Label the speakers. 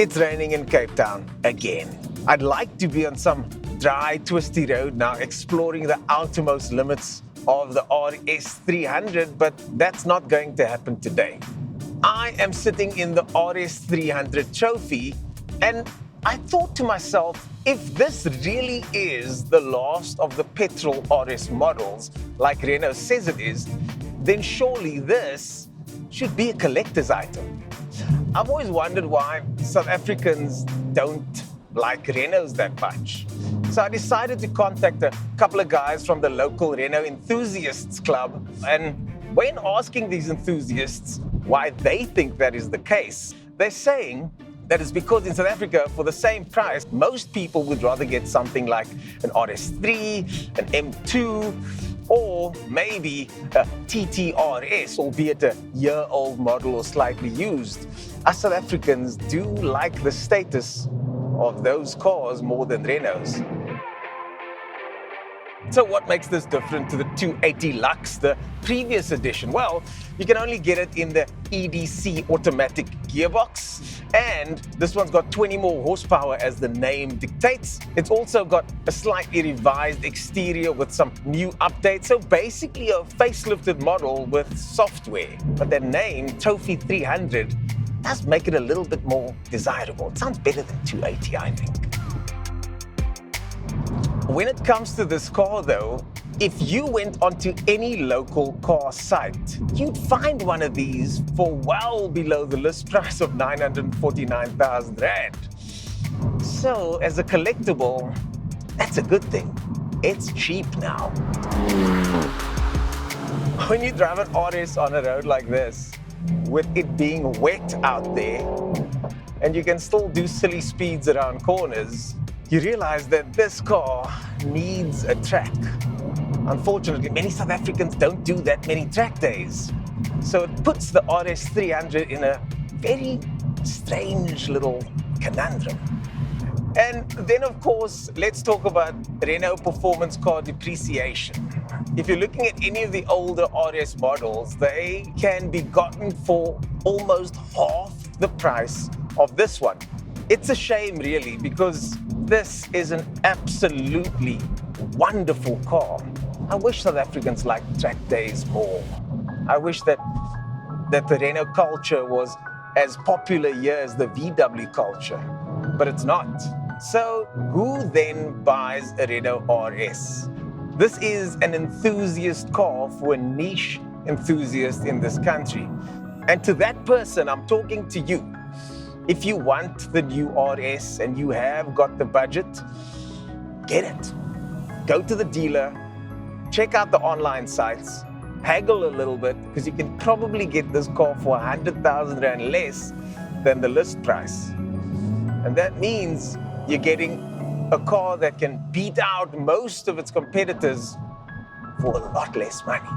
Speaker 1: It's raining in Cape Town again. I'd like to be on some dry, twisty road now, exploring the outermost limits of the RS300, but that's not going to happen today. I am sitting in the RS300 Trophy, and I thought to myself, if this really is the last of the petrol RS models, like Renault says it is, then surely this should be a collector's item. I've always wondered why South Africans don't like Renaults that much. So I decided to contact a couple of guys from the local Renault enthusiasts club, and when asking these enthusiasts why they think that is the case, they're saying that it's because in South Africa, for the same price, most people would rather get something like an RS3, an M2, or maybe a TTRS, albeit a year-old model or slightly used. Us South Africans do like the status of those cars more than Renaults. So what makes this different to the 280 Lux, the previous edition? Well, you can only get it in the EDC automatic gearbox, and this one's got 20 more horsepower as the name dictates. It's also got a slightly revised exterior with some new updates, so basically a facelifted model with software. But that name, Trophy 300, does make it a little bit more desirable. It sounds better than 280, I think. When it comes to this car though, if you went onto any local car site, you'd find one of these for well below the list price of 949,000 Rand. So as a collectible, that's a good thing. It's cheap now. When you drive an RS on a road like this, with it being wet out there, and you can still do silly speeds around corners, you realize that this car needs a track. Unfortunately, many South Africans don't do that many track days. So it puts the RS300 in a very strange little conundrum. And then, of course, let's talk about Renault performance car depreciation. If you're looking at any of the older RS models, they can be gotten for almost half the price of this one. It's a shame, really, because this is an absolutely wonderful car. I wish South Africans liked track days more. I wish that the Renault culture was as popular here as the VW culture, but it's not. So who then buys a Renault RS? This is an enthusiast car for a niche enthusiast in this country. And to that person, I'm talking to you. If you want the new RS and you have got the budget, get it. Go to the dealer, check out the online sites, haggle a little bit, because you can probably get this car for 100,000 Rand less than the list price. And that means you're getting a car that can beat out most of its competitors for a lot less money.